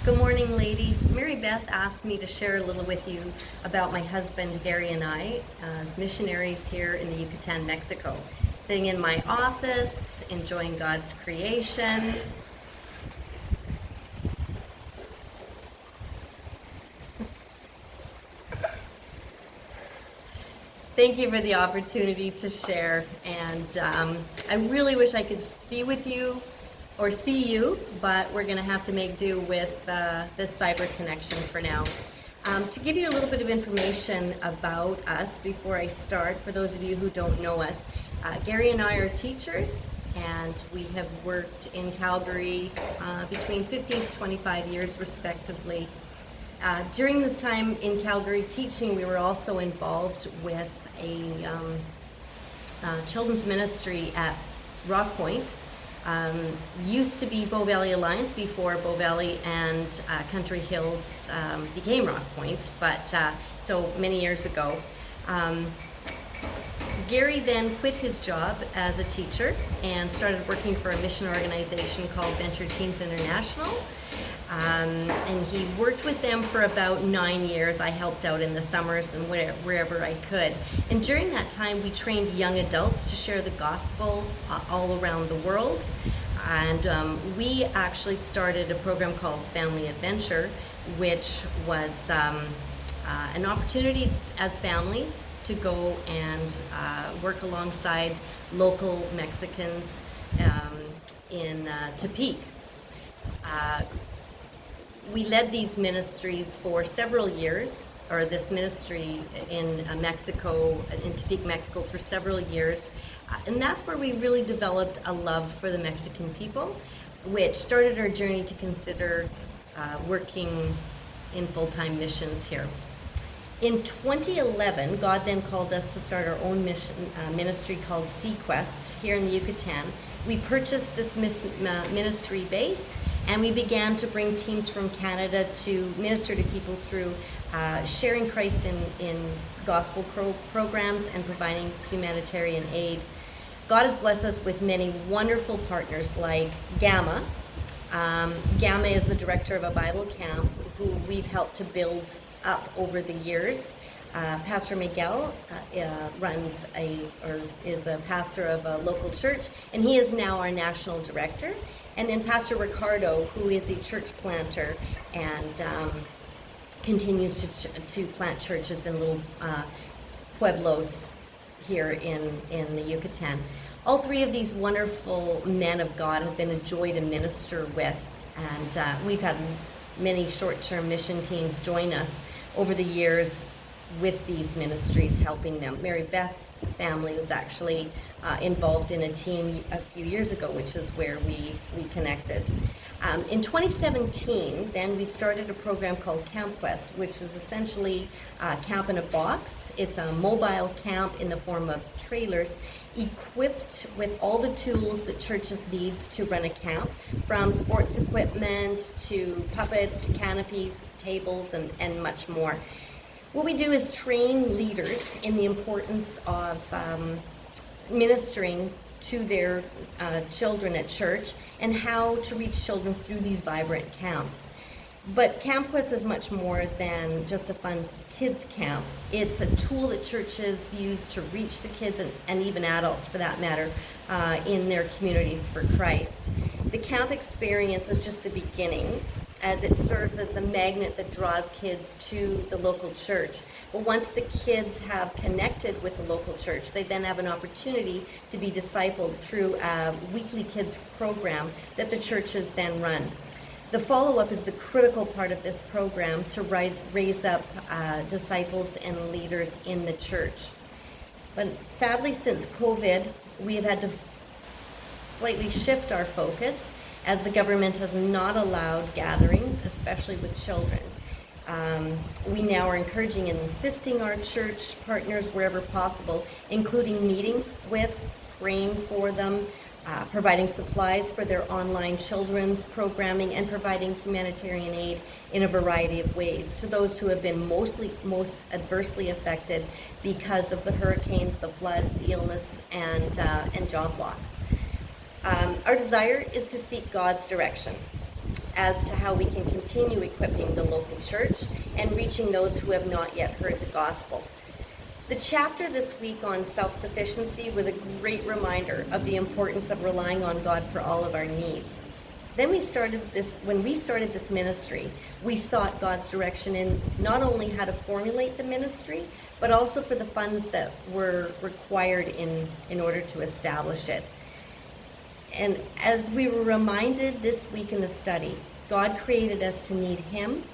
Good morning, ladies. Mary Beth asked me to share a little with you about my husband, Gary, and I as missionaries here in the Yucatan, Mexico. Sitting in my office, enjoying God's creation. Thank you for the opportunity to share, and I really wish I could be with you or see you, but we're going to have to make do with this cyber connection for now. To give you a little bit of information about us before I start, for those of you who don't know us, Gary and I are teachers, and we have worked in Calgary between 15 to 25 years respectively. During this time in Calgary teaching, we were also involved with a children's ministry at Rock Point. Used to be Bow Valley Alliance before Bow Valley and Country Hills became Rock Point, but so many years ago. Gary then quit his job as a teacher and started working for a mission organization called Venture Teams International. And he worked with them for about 9 years. I helped out in the summers and wherever I could. And during that time, we trained young adults to share the gospel all around the world. And we actually started a program called Family Adventure, which was an opportunity as families to go and work alongside local Mexicans in Tepic. We led these ministries for several years, or this ministry in Mexico, in Tepic, Mexico, for several years. And that's where we really developed a love for the Mexican people, which started our journey to consider working in full-time missions here. In 2011, God then called us to start our own ministry called SeaQuest here in the Yucatan. We purchased this ministry base, and we began to bring teams from Canada to minister to people through sharing Christ in gospel programs and providing humanitarian aid. God has blessed us with many wonderful partners like Gamma. Gamma is the director of a Bible camp who we've helped to build up over the years. Pastor Miguel is a pastor of a local church, and he is now our national director. And then Pastor Ricardo, who is the church planter and continues to plant churches in little pueblos here in the Yucatan. All three of these wonderful men of God have been a joy to minister with, and we've had many short-term mission teams join us over the years with these ministries, helping them. Mary Beth's family was actually involved in a team a few years ago, which is where we connected. In 2017, then we started a program called CampQuest, which was essentially camp in a box. It's a mobile camp in the form of trailers equipped with all the tools that churches need to run a camp, from sports equipment to puppets to canopies, tables, and much more. What we do is train leaders in the importance of ministering to their children at church and how to reach children through these vibrant camps. But CampQuest is much more than just a fun kids camp. It's a tool that churches use to reach the kids and even adults, for that matter, in their communities for Christ. The camp experience is just the beginning, as it serves as the magnet that draws kids to the local church. But once the kids have connected with the local church, they then have an opportunity to be discipled through a weekly kids program that the churches then run. The follow-up is the critical part of this program to raise up disciples and leaders in the church. But sadly, since COVID, we have had to slightly shift our focus, as the government has not allowed gatherings, especially with children. We now are encouraging and insisting our church partners wherever possible, including meeting with, praying for them, providing supplies for their online children's programming, and providing humanitarian aid in a variety of ways to those who have been most adversely affected because of the hurricanes, the floods, the illness, and job loss. Our desire is to seek God's direction as to how we can continue equipping the local church and reaching those who have not yet heard the gospel. The chapter this week on self-sufficiency was a great reminder of the importance of relying on God for all of our needs. Then when we started this ministry, we sought God's direction in not only how to formulate the ministry, but also for the funds that were required in order to establish it. And as we were reminded this week in the study, God created us to need Him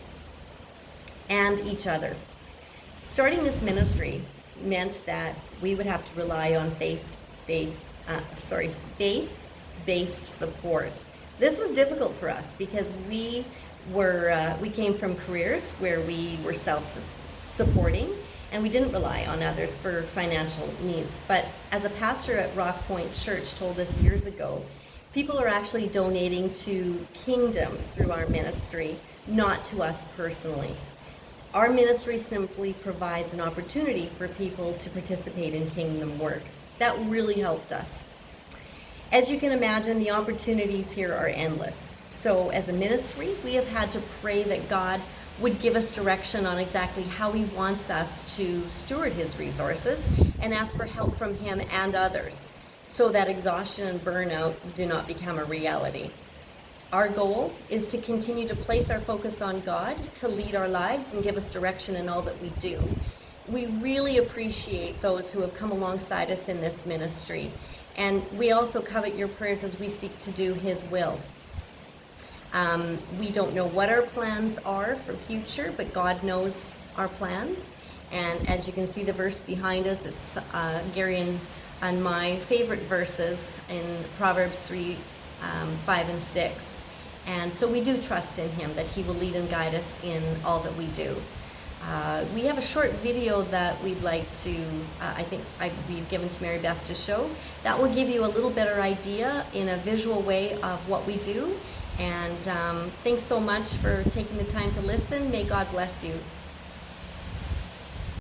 and each other. Starting this ministry meant that we would have to rely on faith-based support. This was difficult for us because we came from careers where we were self-supporting and we didn't rely on others for financial needs. But as a pastor at Rock Point Church told us years ago, people are actually donating to Kingdom through our ministry, not to us personally. Our ministry simply provides an opportunity for people to participate in kingdom work. That really helped us. As you can imagine, the opportunities here are endless. So as a ministry, we have had to pray that God would give us direction on exactly how He wants us to steward His resources and ask for help from Him and others so that exhaustion and burnout do not become a reality. Our goal is to continue to place our focus on God, to lead our lives and give us direction in all that we do. We really appreciate those who have come alongside us in this ministry, and we also covet your prayers as we seek to do His will. We don't know what our plans are for future, but God knows our plans. And as you can see the verse behind us, it's Gary and my favorite verses in Proverbs 3, 5 and 6. And so we do trust in Him that He will lead and guide us in all that we do. We have a short video that we'd like to, we've given to Mary Beth to show. That will give you a little better idea in a visual way of what we do. And thanks so much for taking the time to listen. May God bless you.